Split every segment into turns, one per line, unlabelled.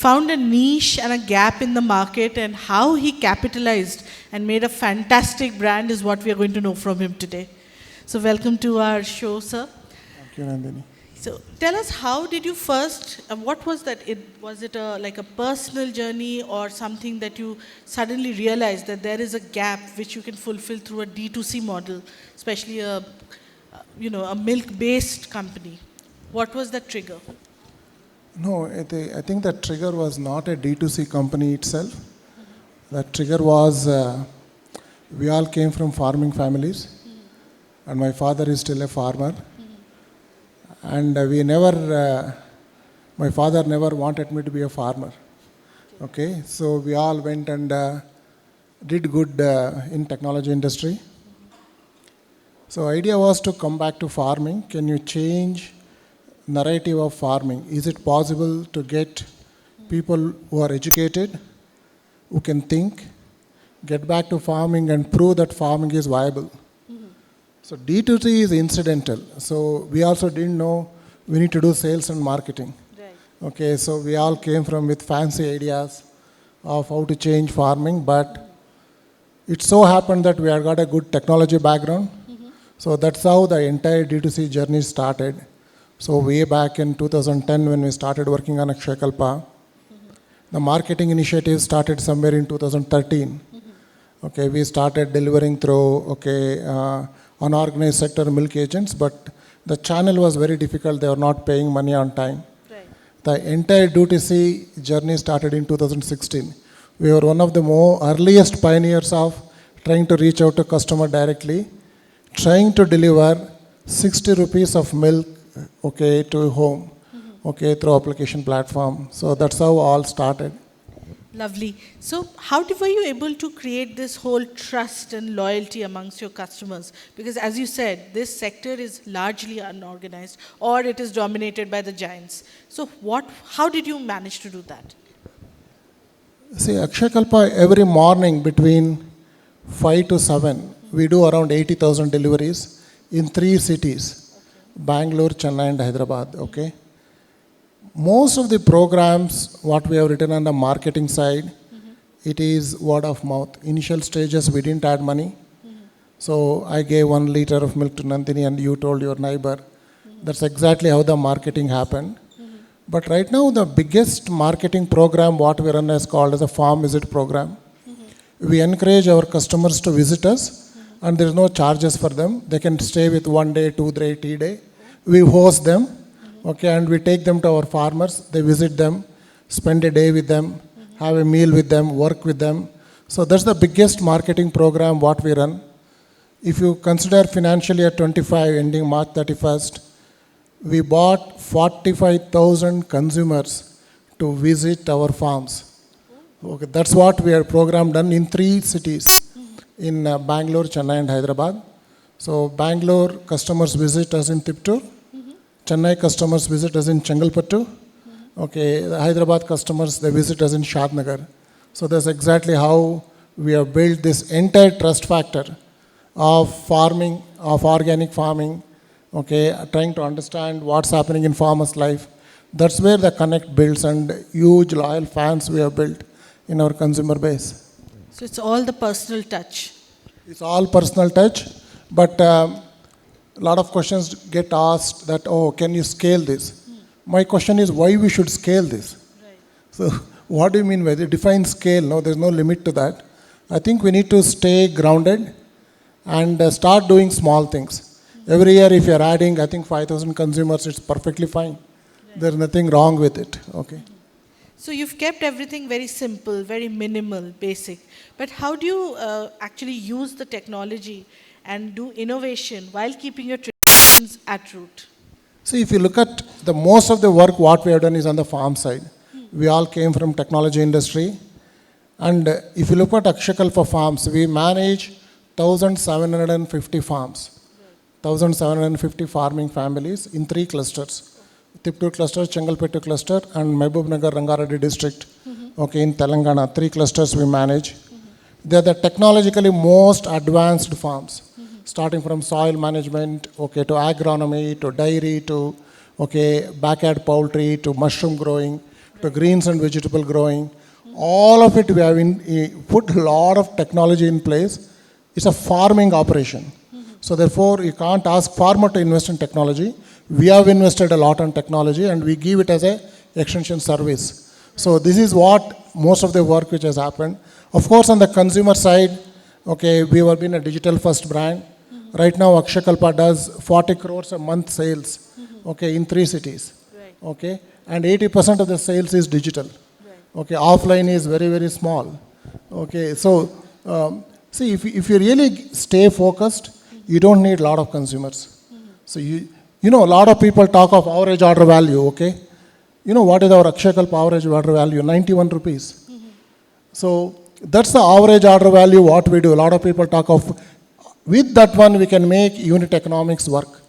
found a niche and a gap in the market, and how he capitalized and made a fantastic brand is what we are going to know from him today. So welcome to our show, sir.
Thank you, Nandini.
So tell us, how did you first, what was that? Was it like a personal journey, or something that you suddenly realized that there is a gap which you can fulfill through a D2C model, especially a milk-based company? What was the trigger?
No, I think the trigger was not a D2C company itself. The trigger was, we all came from farming families, and my father is still a farmer. And my father never wanted me to be a farmer. Okay, so we all went and did good in technology industry. So idea was to come back to farming. Can you change narrative of farming? Is it possible to get people who are educated, who can think, get back to farming and prove that farming is viable? So D2C is incidental. So we also didn't know we need to do sales and marketing.
Right.
Okay, so we all came from with fancy ideas of how to change farming, but it so happened that we had got a good technology background. So that's how the entire D2C journey started. So way back in 2010 when we started working on Akshayakalpa, the marketing initiative started somewhere in 2013. Okay, we started delivering through unorganized sector milk agents, but the channel was very difficult. They were not paying money on time.
Right.
The entire D2C journey started in 2016. We were one of the earliest pioneers of trying to reach out to customer directly, trying to deliver 60 rupees of milk, to home, through application platform. So that's how all started.
Lovely. So how were you able to create this whole trust and loyalty amongst your customers? Because as you said, this sector is largely unorganized, or it is dominated by the giants. So how did you manage to do that?
See, Akshayakalpa, every morning between 5 to 7, we do around 80,000 deliveries in 3 cities, Bangalore, Chennai and Hyderabad. Okay. Most of the programs, what we have written on the marketing side, it is word of mouth. Initial stages, we didn't add money. So I gave 1 liter of milk to Nandini and you told your neighbor. That's exactly how the marketing happened. But right now, the biggest marketing program, what we run is called as a farm visit program. We encourage our customers to visit us, and there is no charges for them. They can stay with 1 day, 2 day, 3 day. We host them. Okay, and we take them to our farmers, they visit them, spend a day with them, have a meal with them, work with them. So that's the biggest marketing program what we run. If you consider financially at 25 ending March 31st, we bought 45,000 consumers to visit our farms. Okay, that's what we have program done in 3 cities, in Bangalore, Chennai and Hyderabad. So Bangalore customers visit us in Tiptur. Chennai customers visit us in Chengalpattu. Okay, the Hyderabad customers, they visit us in Shadnagar. So that's exactly how we have built this entire trust factor of farming, of organic farming, trying to understand what's happening in farmers' life. That's where the connect builds, and huge loyal fans we have built in our consumer base.
So it's all the personal touch.
It's all personal touch, but a lot of questions get asked that, can you scale this? My question is, why we should scale this?
Right.
So what do you mean by it? Define scale. No, there's no limit to that. I think we need to stay grounded and start doing small things. Every year if you're adding, I think 5,000 consumers, it's perfectly fine. Right. There's nothing wrong with it. Okay.
So you've kept everything very simple, very minimal, basic. But how do you actually use the technology and do innovation while keeping your traditions at root?
See, if you look at most of the work, what we have done is on the farm side. We all came from technology industry. And if you look at Akshayakalpa farms, we manage 1,750 farms, 1,750 farming families in 3 clusters. Tiptur cluster, Chengalpattu cluster, and Mehboob-Nagar Rangareddy district. In Telangana, 3 clusters we manage. They are the technologically most advanced farms. Starting from soil management, to agronomy, to dairy, to backyard poultry, to mushroom growing, to greens and vegetable growing. All of it we have put a lot of technology in place. It's a farming operation. So therefore, you can't ask farmer to invest in technology. We have invested a lot on technology and we give it as a extension service. So this is what most of the work which has happened. Of course, on the consumer side, okay, we have been a digital first brand. Right now, Akshayakalpa does 40 crores a month sales, okay, in 3 cities, okay, and 80% of the sales is digital, okay, offline is very, very small, okay. So, see, if you really stay focused, you don't need a lot of consumers. So, you know, a lot of people talk of average order value, okay. You know, what is our Akshayakalpa average order value? 91 rupees. So, that's the average order value what we do. A lot of people talk of, with that one we can make unit economics work.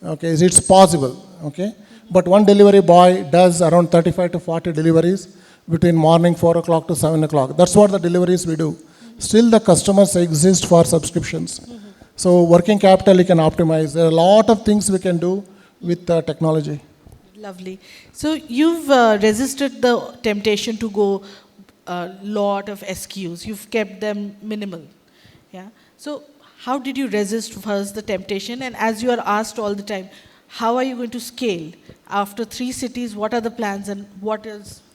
Okay, it's possible, okay. But one delivery boy does around 35 to 40 deliveries between morning 4 o'clock to 7 o'clock. That's what the deliveries we do. Still the customers exist for subscriptions. So working capital you can optimize. There are a lot of things we can do with technology.
Lovely. So you've resisted the temptation to go a lot of SKUs. You've kept them minimal. Yeah. So how did you resist first the temptation? And as you are asked all the time, how are you going to scale? After 3 cities, what are the plans and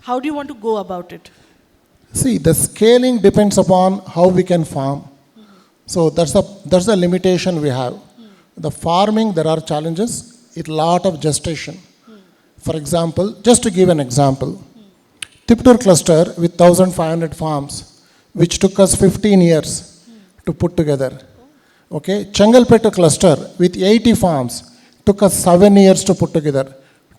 how do you want to go about it?
See, the scaling depends upon how we can farm. So that's the limitation we have. The farming, there are challenges, a lot of gestation. For example, just to give an example, Tiptur cluster with 1,500 farms, which took us 15 years to put together. Okay, Changalpeta cluster with 80 farms took us 7 years to put together.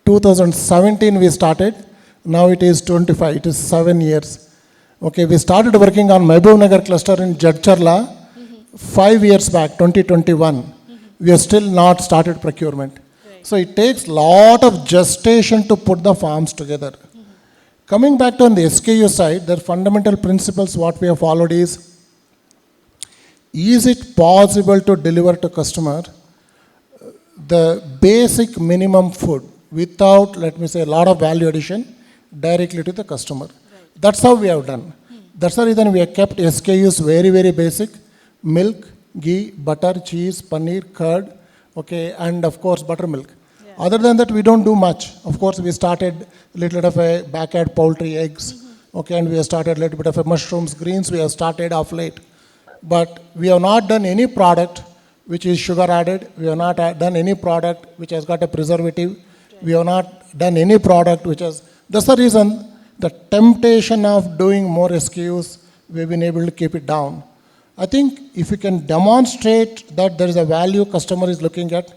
2017 we started, now it is 25, it is 7 years. Okay, we started working on Mahbubnagar cluster in Jadcharla 5 years back, 2021. We have still not started procurement. So it takes lot of gestation to put the farms together. Coming back to on the SKU side, the fundamental principles what we have followed is it possible to deliver to customer the basic minimum food without, let me say, a lot of value addition directly to the customer. That's how we have done. That's the reason we have kept SKUs very, very basic. Milk, ghee, butter, cheese, paneer, curd, okay, and of course buttermilk. Other than that, we don't do much. Of course, we started a little bit of a backyard poultry, eggs, okay, and we have started a little bit of a mushrooms, greens, we have started off late. But we have not done any product which is sugar added. We have not done any product which has got a preservative. We have not done any product which has, that's the reason the temptation of doing more SKUs, we've been able to keep it down. I think if you can demonstrate that there is a value customer is looking at,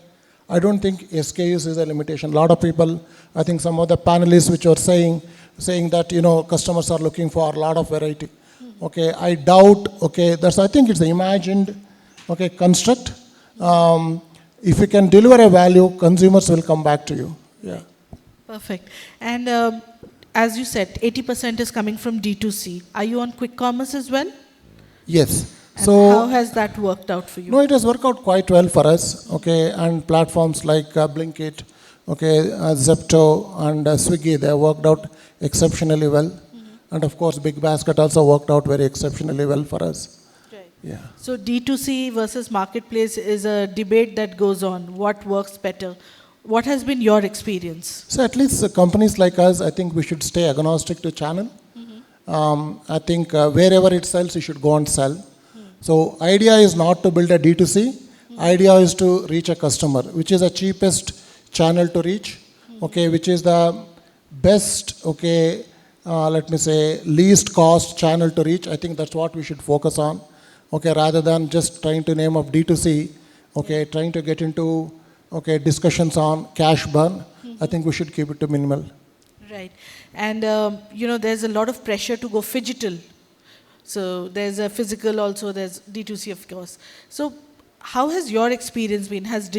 I don't think SKUs is a limitation. A lot of people, I think some of the panelists which are saying that, you know, customers are looking for a lot of variety. Okay, I doubt, okay, I think it's the imagined, okay, construct. If you can deliver a value, consumers will come back to you. Yeah.
Perfect. And as you said, 80% is coming from D2C. Are you on quick commerce as well?
Yes.
And
so
how has that worked out for you?
No, it has worked out quite well for us, okay, and platforms like Blinkit, okay, Zepto and Swiggy, they have worked out exceptionally well. And of course, Big Basket also worked out very exceptionally well for us.
Right.
Yeah.
So D2C versus marketplace is a debate that goes on. What works better? What has been your experience?
So at least companies like us, I think we should stay agnostic to channel. I think wherever it sells, you should go and sell. So idea is not to build a D2C. Idea is to reach a customer, which is the cheapest channel to reach, okay, which is the best, okay, let me say, least cost channel to reach. I think that's what we should focus on, okay, rather than just trying to name up D2C, okay, trying to get into, okay, discussions on cash burn. I think we should keep it to minimal.
Right. And, you know, there's a lot of pressure to go phygital. So there's a physical also, there's D2C, of course. So how has your experience been? Has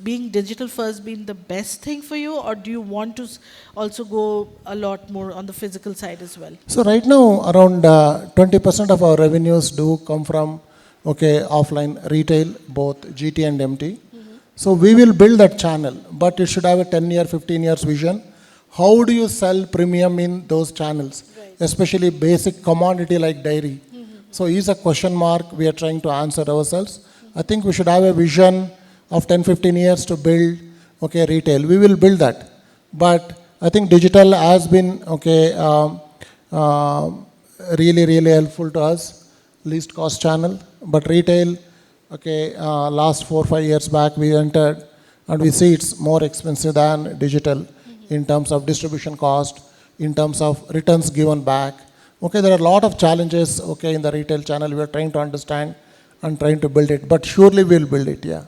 being digital first been the best thing for you, or do you want to also go a lot more on the physical side as well?
So right now, around 20% of our revenues do come from, okay, offline retail, both GT and MT. So we will build that channel, but it should have a 10-year, 15 years vision. How do you sell premium in those channels, especially basic commodity like dairy? So is a question mark we are trying to answer ourselves. I think we should have a vision of 10, 15 years to build, okay, retail. We will build that. But I think digital has been, okay, really, really helpful to us, least cost channel. But retail, okay, last 4 or 5 years back we entered and we see it's more expensive than digital in terms of distribution cost, in terms of returns given back. Okay, there are a lot of challenges, okay, in the retail channel. We are trying to understand and trying to build it, but surely we'll build it, yeah.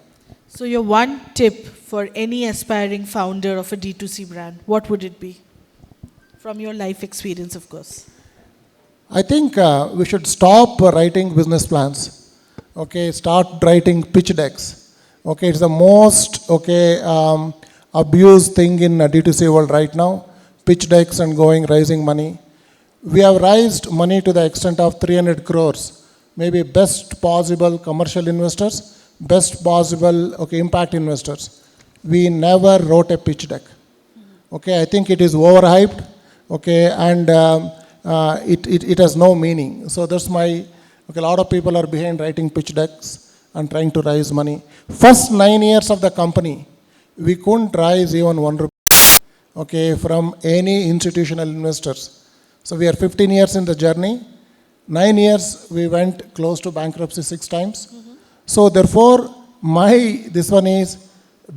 So your one tip for any aspiring founder of a D2C brand, what would it be? From your life experience, of course.
I think we should stop writing business plans. Okay, start writing pitch decks. Okay, it's the most, okay, abused thing in D2C world right now. Pitch decks and raising money. We have raised money to the extent of 300 crores. Maybe best possible commercial investors, best possible, okay, impact investors. We never wrote a pitch deck. Okay, I think it is overhyped. Okay, and it has no meaning. So that's my, okay, a lot of people are behind writing pitch decks and trying to raise money. First 9 years of the company, we couldn't raise even 1 rupee, okay, from any institutional investors. So we are 15 years in the journey. 9 years we went close to bankruptcy 6 times. So therefore, this one is,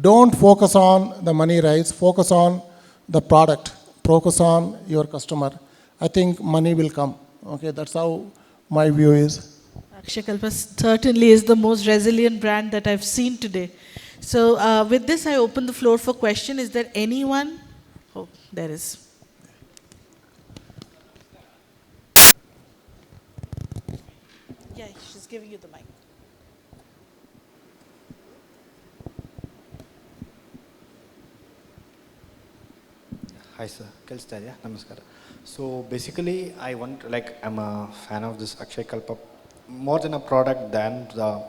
don't focus on the money rise, focus on the product, focus on your customer. I think money will come. Okay, that's how my view is.
Akshayakalpa certainly is the most resilient brand that I've seen today. So with this, I open the floor for question. Is there anyone? Oh, there is. Yeah, she's giving you the mic.
Hi sir, Kelstaria, namaskara. So basically, I'm a fan of this Akshayakalpa, more than a product than the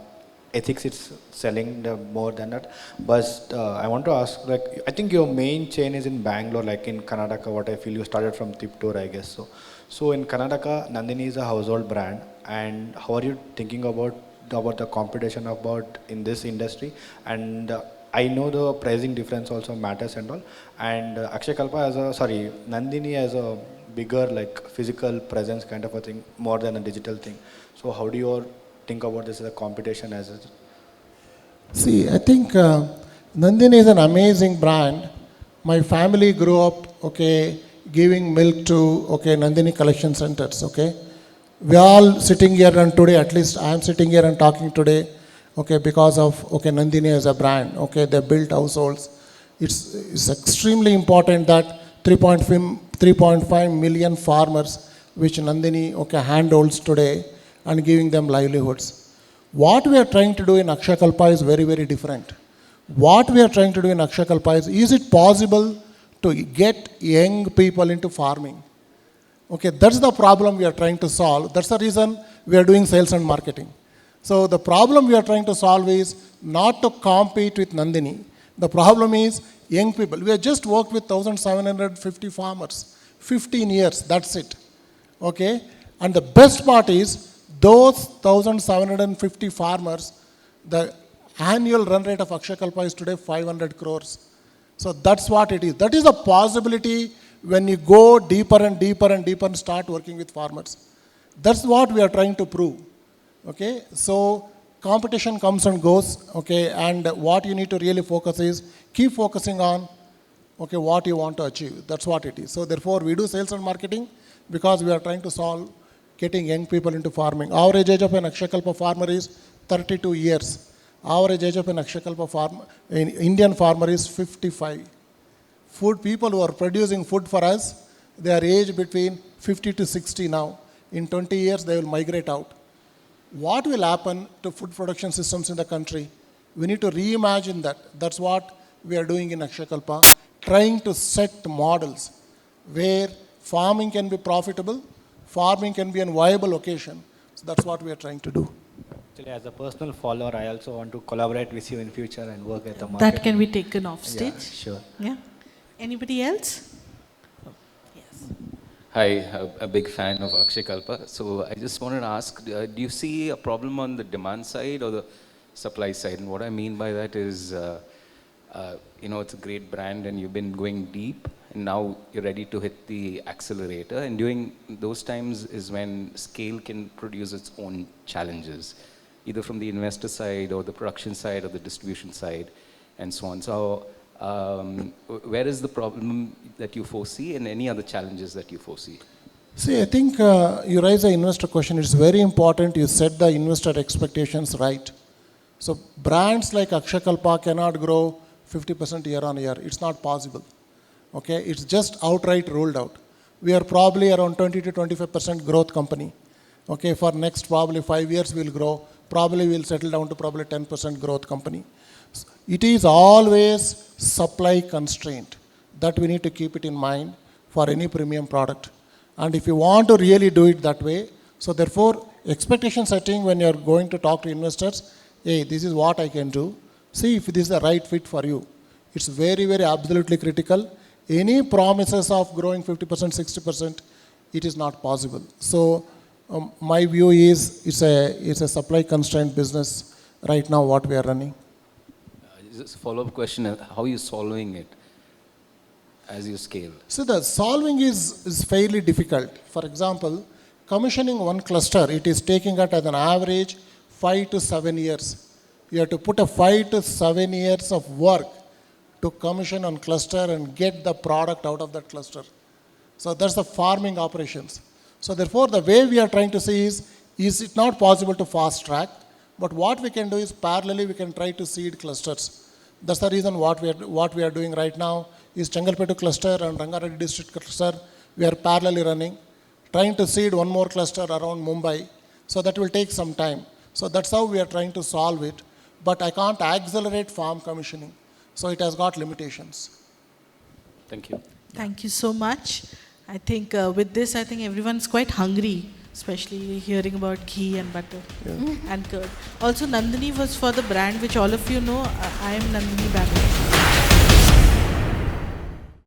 ethics it's selling, more than that. But I want to ask, I think your main chain is in Bangalore, like in Karnataka, what I feel you started from Tiptur, I guess. So in Karnataka, Nandini is a household brand, and how are you thinking about the competition about in this industry? And I know the pricing difference also matters and all. And Nandini has a bigger physical presence kind of a thing, more than a digital thing. So how do you all think about this as a competition as a...
See, I think Nandini is an amazing brand. My family grew up, okay, giving milk to, okay, Nandini collection centers, okay. We all sitting here and today, at least I am sitting here and talking today, okay, because of, okay, Nandini as a brand, okay, they built households. It's extremely important that 3.5 million farmers, which Nandini, okay, handholds today and giving them livelihoods. What we are trying to do in Akshayakalpa is very, very different. What we are trying to do in Akshayakalpa is it possible to get young people into farming? Okay, that's the problem we are trying to solve. That's the reason we are doing sales and marketing. So the problem we are trying to solve is not to compete with Nandini. The problem is young people. We have just worked with 1,750 farmers, 15 years, that's it. Okay, and the best part is those 1,750 farmers, the annual run rate of Akshayakalpa is today 500 crores. So that's what it is. That is a possibility when you go deeper and deeper and deeper and start working with farmers. That's what we are trying to prove. Okay, so competition comes and goes, okay, and what you need to really focus is keep focusing on, okay, what you want to achieve. That's what it is. So therefore, we do sales and marketing because we are trying to solve getting young people into farming. Average age of an Akshayakalpa farmer is 32 years. Average age of an Akshayakalpa farmer, an Indian farmer is 55. Food people who are producing food for us, they are aged between 50 to 60 now. In 20 years, they will migrate out. What will happen to food production systems in the country? We need to reimagine that. That's what we are doing in Akshayakalpa, trying to set models where farming can be profitable, farming can be a viable location. So that's what we are trying to do.
Actually, as a personal follower, I also want to collaborate with you in future and work at the market.
That can be taken off stage.
Yeah, sure.
Yeah. Anybody else?
Hi, a big fan of Akshayakalpa. So I just wanted to ask, do you see a problem on the demand side or the supply side? And what I mean by that is, it's a great brand and you've been going deep, and now you're ready to hit the accelerator. And during those times is when scale can produce its own challenges, either from the investor side or the production side or the distribution side, and so on. So where is the problem that you foresee, and any other challenges that you foresee?
See, I think you raise an investor question. It's very important you set the investor expectations right. So brands like Akshayakalpa cannot grow 50% year on year. It's not possible. Okay, it's just outright ruled out. We are probably around 20 to 25% growth company. Okay, for next probably 5 years we'll grow. Probably we'll settle down to probably 10% growth company. It is always supply constraint. That we need to keep it in mind for any premium product. And if you want to really do it that way, so therefore expectation setting when you're going to talk to investors, hey, this is what I can do. See if this is the right fit for you. It's very, very absolutely critical. Any promises of growing 50%, 60%, it is not possible. So my view is it's a supply constraint business right now what we are running.
Just a follow-up question, how are you solving it as you scale?
So the solving is fairly difficult. For example, commissioning one cluster, it is taking it as an average 5 to 7 years. You have to put a 5 to 7 years of work to commission on cluster and get the product out of that cluster. So that's the farming operations. So therefore, the way we are trying to see is it not possible to fast track? But what we can do is parallelly we can try to seed clusters. That's the reason what we are doing right now is Chengalpettu cluster and Rangareddy district cluster. We are parallelly running, trying to seed one more cluster around Mumbai. So that will take some time. So that's how we are trying to solve it. But I can't accelerate farm commissioning. So it has got limitations.
Thank you.
Thank you so much. I think with this, I think everyone's quite hungry, especially hearing about ghee and butter and curd. Also, Nandini was for the brand which all of you know. I am Nandini Banerjee.